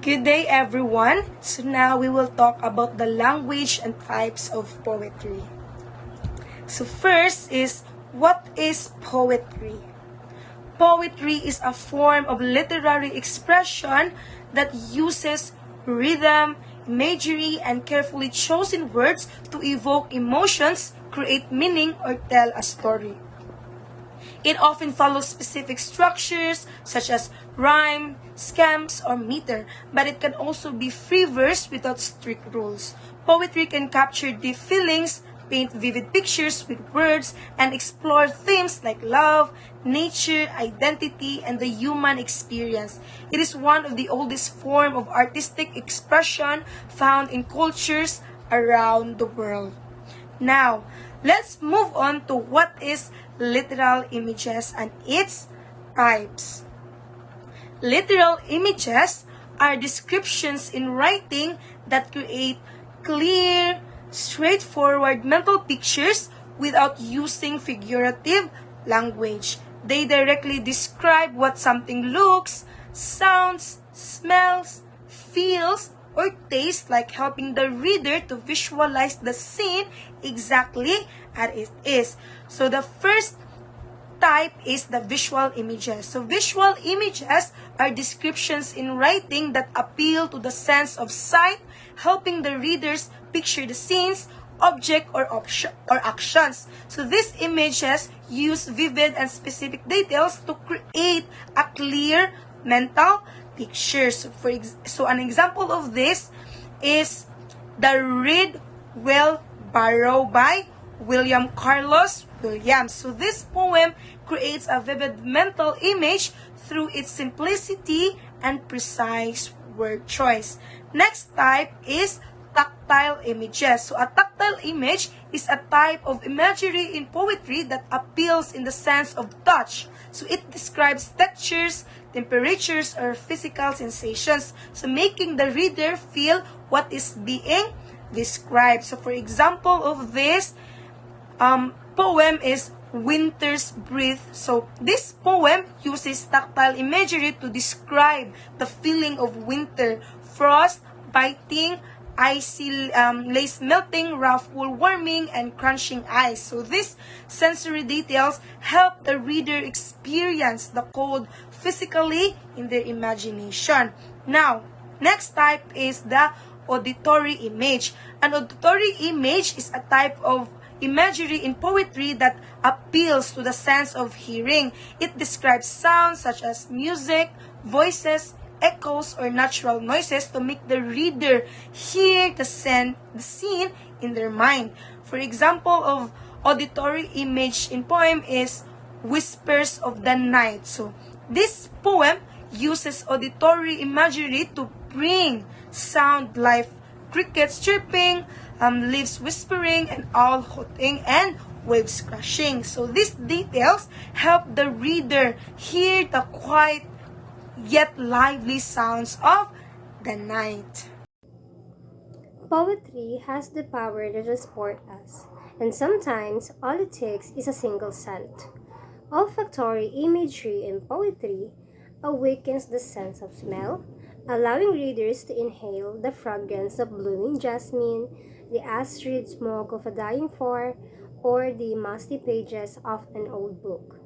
Good day, everyone. So now we will talk about the language and types of poetry. So first is, what is poetry? Poetry is a form of literary expression that uses rhythm, imagery, and carefully chosen words to evoke emotions, create meaning, or tell a story. It often follows specific structures such as rhyme, scams, or meter, but it can also be free verse without strict rules. Poetry can capture deep feelings, paint vivid pictures with words, and explore themes like love, nature, identity, and the human experience. It is one of the oldest forms of artistic expression found in cultures around the world. Now, let's move on to what is literal images and its types. Literal images are descriptions in writing that create clear, straightforward mental pictures without using figurative language. They directly describe what something looks, sounds, smells, feels, or tastes like, helping the reader to visualize the scene exactly as it is. So the first type is the visual images. So visual images are descriptions in writing that appeal to the sense of sight, helping the readers picture the scenes, object, or actions. So these images use vivid and specific details to create a clear mental picture. So an example of this is the Read Wheelbarrow by William Carlos Williams. So this poem creates a vivid mental image through its simplicity and precise word choice. Next type is tactile images. So a tactile image is a type of imagery in poetry that appeals in the sense of touch. So it describes textures, temperatures, or physical sensations, so making the reader feel what is being described. So for example of this poem is Winter's Breath. So this poem uses tactile imagery to describe the feeling of winter: frost biting, icy lace melting, rough wool warming, and crunching ice. So these sensory details help the reader experience the cold physically in their imagination. Now, next type is the auditory image. An auditory image is a type of imagery in poetry that appeals to the sense of hearing. It describes sounds such as music, voices, echoes, or natural noises to make the reader hear the scene in their mind. For example of auditory image in poem is Whispers of the Night. So this poem uses auditory imagery to bring sound like crickets chirping, leaves whispering, and owl hooting, and waves crashing. So these details help the reader hear the quiet yet lively sounds of the night. Poetry has the power to transport us, and sometimes all it takes is a single scent. Olfactory imagery in poetry awakens the sense of smell, allowing readers to inhale the fragrance of blooming jasmine, the acrid smoke of a dying fire, or the musty pages of an old book.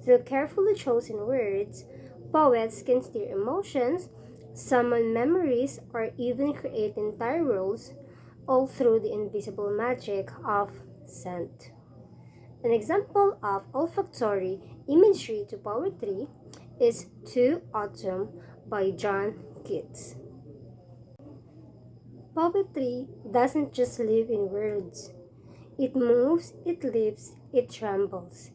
Through carefully chosen words, poets can steer emotions, summon memories, or even create entire worlds, all through the invisible magic of scent. An example of olfactory imagery to poetry is To Autumn by John Keats. Poetry doesn't just live in words. It moves, it lives, it trembles.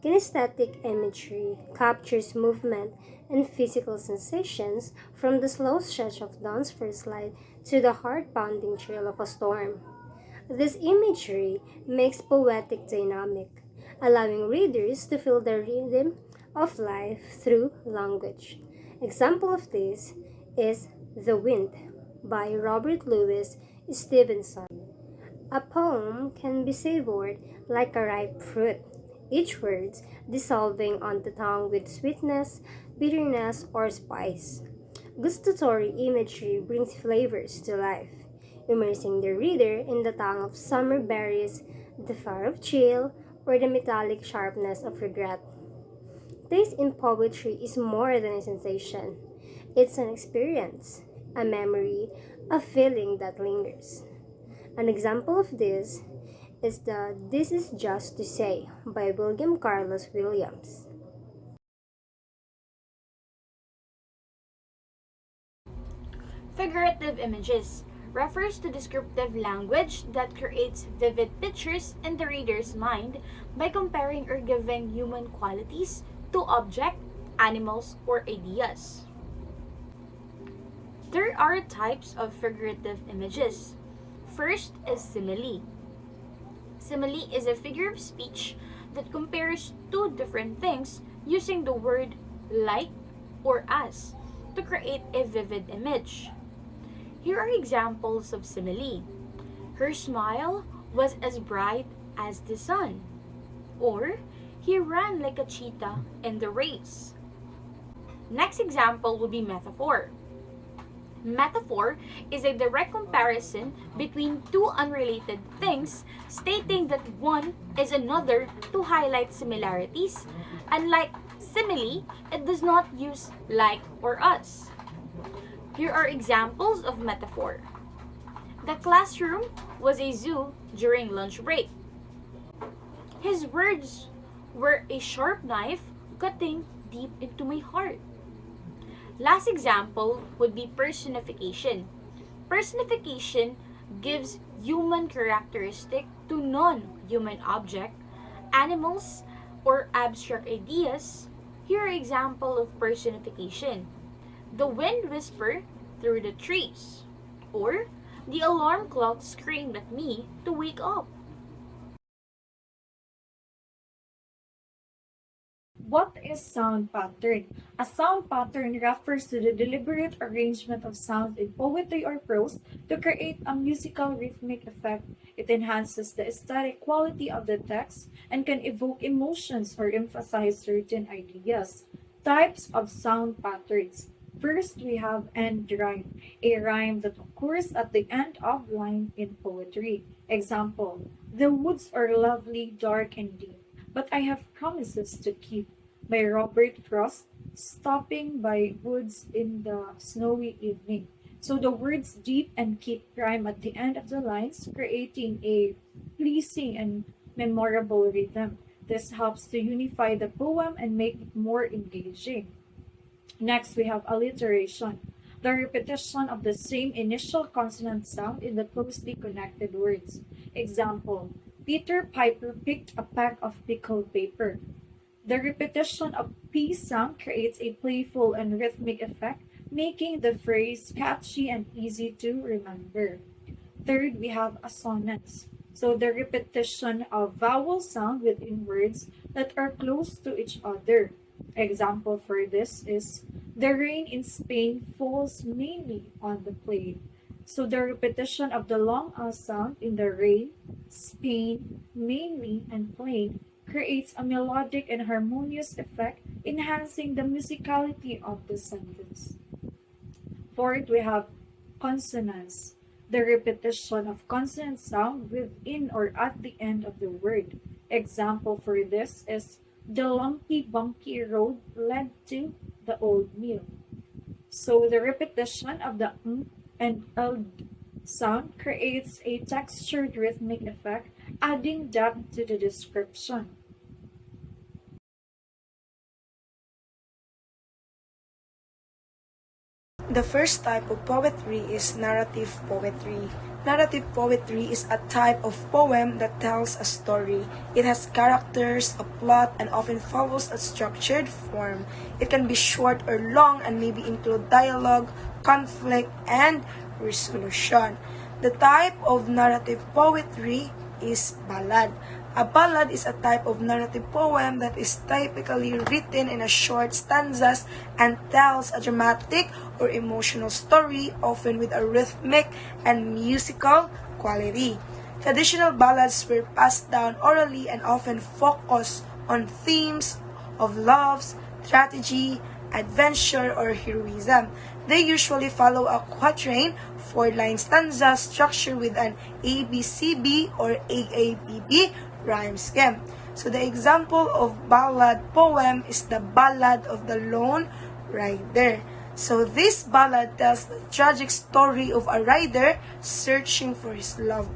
Kinesthetic imagery captures movement and physical sensations, from the slow stretch of dawn's first light to the heart-pounding thrill of a storm. This imagery makes poetic dynamic, allowing readers to feel the rhythm of life through language. Example of this is The Wind by Robert Louis Stevenson. A poem can be savored like a ripe fruit, each word dissolving on the tongue with sweetness, bitterness, or spice. Gustatory imagery brings flavors to life, immersing the reader in the tang of summer berries, the fire of chill, or the metallic sharpness of regret. Taste in poetry is more than a sensation. It's an experience, a memory, a feeling that lingers. An example of this is the This Is Just to Say by William Carlos Williams. Figurative images refers to descriptive language that creates vivid pictures in the reader's mind by comparing or giving human qualities to objects, animals, or ideas. There are types of figurative images. First is simile. Simile is a figure of speech that compares two different things using the word like or as to create a vivid image. Here are examples of simile. Her smile was as bright as the sun. Or, he ran like a cheetah in the race. Next example will be metaphor. Metaphor is a direct comparison between two unrelated things, stating that one is another to highlight similarities. Unlike simile, it does not use like or as. Here are examples of metaphor. The classroom was a zoo during lunch break. His words were a sharp knife cutting deep into my heart. Last example would be personification. Personification gives human characteristic to non-human object, animals, or abstract ideas. Here are example of personification. The wind whispered through the trees, or the alarm clock screamed at me to wake up. What is sound pattern? A sound pattern refers to the deliberate arrangement of sounds in poetry or prose to create a musical rhythmic effect. It enhances the aesthetic quality of the text and can evoke emotions or emphasize certain ideas. Types of sound patterns. First, we have end rhyme, a rhyme that occurs at the end of line in poetry. Example, the woods are lovely, dark, and deep, but I have promises to keep. By Robert Frost, stopping by woods in the snowy evening. So the words deep and keep rhyme at the end of the lines, creating a pleasing and memorable rhythm. This helps to unify the poem and make it more engaging. Next, we have alliteration, the repetition of the same initial consonant sound in the closely connected words. Example, Peter Piper picked a pack of pickled paper. The repetition of P sound creates a playful and rhythmic effect, making the phrase catchy and easy to remember. Third, we have assonance. So the repetition of vowel sound within words that are close to each other. Example for this is the rain in Spain falls mainly on the plain. So the repetition of the long sound in the rain, Spain, mainly, and plain creates a melodic and harmonious effect, enhancing the musicality of the sentence. Fourth, we have consonants, the repetition of consonant sound within or at the end of the word. Example for this is the lumpy, bumpy road led to the old mill. So the repetition of the and sound creates a textured rhythmic effect, adding depth to the description. The first type of poetry is narrative poetry. Narrative poetry is a type of poem that tells a story. It has characters, a plot, and often follows a structured form. It can be short or long and maybe include dialogue, conflict, and resolution. The type of narrative poetry is ballad. A ballad is a type of narrative poem that is typically written in a short stanzas and tells a dramatic or emotional story, often with a rhythmic and musical quality. Traditional ballads were passed down orally and often focus on themes of love, strategy, adventure, or heroism. They usually follow a quatrain, four-line stanza structure with an ABCB or AABB rhyme scheme. So the example of ballad poem is the Ballad of the Lone Rider. So this ballad tells the tragic story of a rider searching for his lost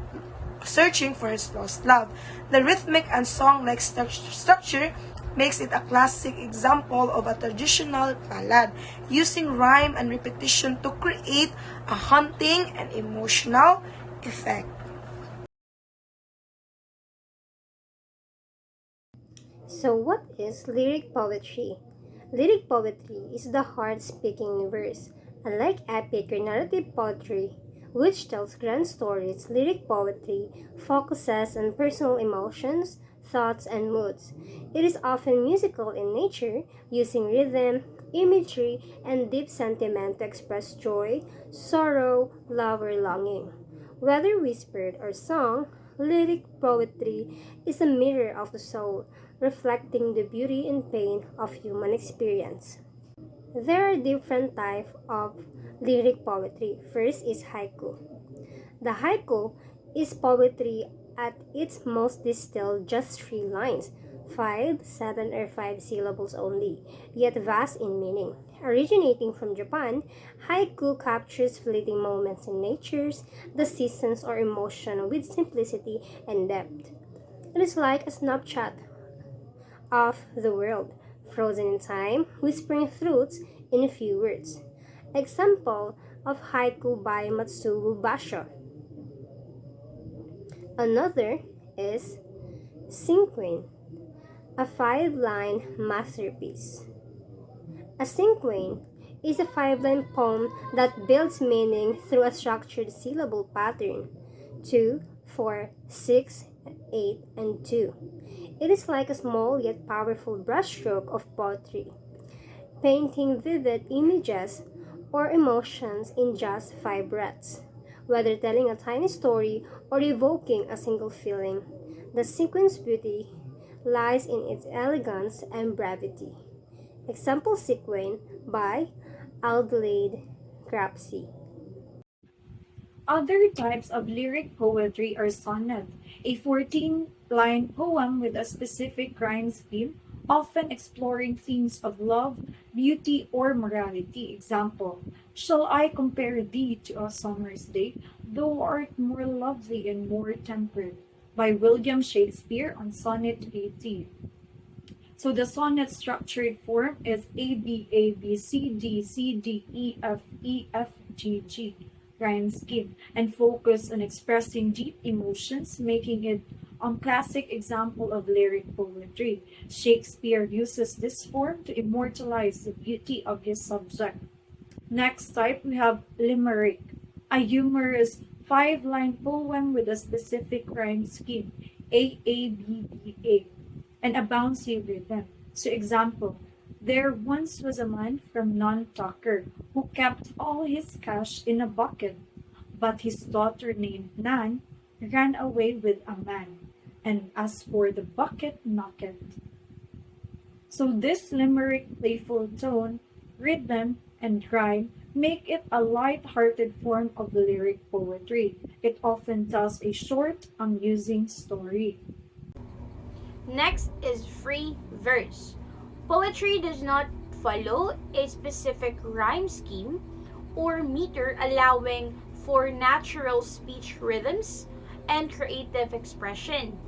love. The rhythmic and song-like structure makes it a classic example of a traditional ballad, using rhyme and repetition to create a haunting and emotional effect. So, what is lyric poetry? Lyric poetry is the heart speaking in verse. Unlike epic or narrative poetry, which tells grand stories, lyric poetry focuses on personal emotions, thoughts, and moods. It is often musical in nature, using rhythm, imagery, and deep sentiment to express joy, sorrow, love, or longing. Whether whispered or sung, lyric poetry is a mirror of the soul, reflecting the beauty and pain of human experience. There are different types of lyric poetry. First is haiku. The haiku is poetry at its most distilled, just three lines, five, seven, or five syllables only, yet vast in meaning. Originating from Japan, haiku captures fleeting moments in natures, the seasons, or emotion with simplicity and depth. It is like a snapshot of the world, frozen in time, whispering truths in a few words. Example of haiku by Matsuo Basho. Another is cinquain, a five-line masterpiece. A cinquain is a five-line poem that builds meaning through a structured syllable pattern: 2, 4, 6, 8, and 2. It is like a small yet powerful brushstroke of poetry, painting vivid images or emotions in just five breaths. Whether telling a tiny story or evoking a single feeling, the sequence beauty lies in its elegance and brevity. Example sequence by Adelaide Crapsey. Other types of lyric poetry are sonnet, a 14-line poem with a specific rhyme scheme, often exploring themes of love, beauty, or morality. Example: Shall I compare thee to a summer's day, thou art more lovely and more temperate, by William Shakespeare on Sonnet 18. So the sonnet structured form is A B A B C D C D E F G G rhyme scheme, and focus on expressing deep emotions, making it a classic example of lyric poetry. Shakespeare uses this form to immortalize the beauty of his subject. Next type, we have limerick, a humorous five-line poem with a specific rhyme scheme, A, and a bouncy rhythm. So example: there once was a man from Nantucket who kept all his cash in a bucket, but his daughter named Nan ran away with a man, and as for the bucket knocked. So this limerick playful tone, rhythm, and rhyme make it a light-hearted form of lyric poetry. It often tells a short, amusing story. Next is free verse. Poetry does not follow a specific rhyme scheme or meter, allowing for natural speech rhythms and creative expression.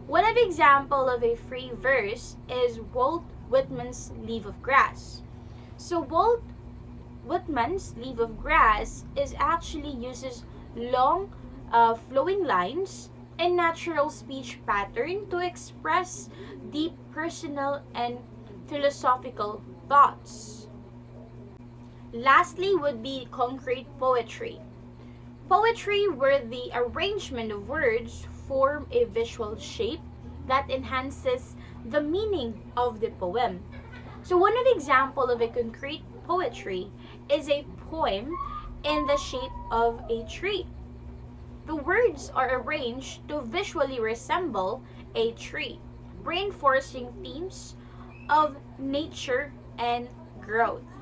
One of example of a free verse is Walt Whitman's Leaf of Grass. So Walt Whitman's Leaf of Grass is actually uses long flowing lines and natural speech pattern to express deep personal and philosophical thoughts. Lastly would be concrete poetry. Poetry where the arrangement of words form a visual shape that enhances the meaning of the poem. So one of the example of a concrete poetry is a poem in the shape of a tree. The words are arranged to visually resemble a tree, reinforcing themes of nature and growth.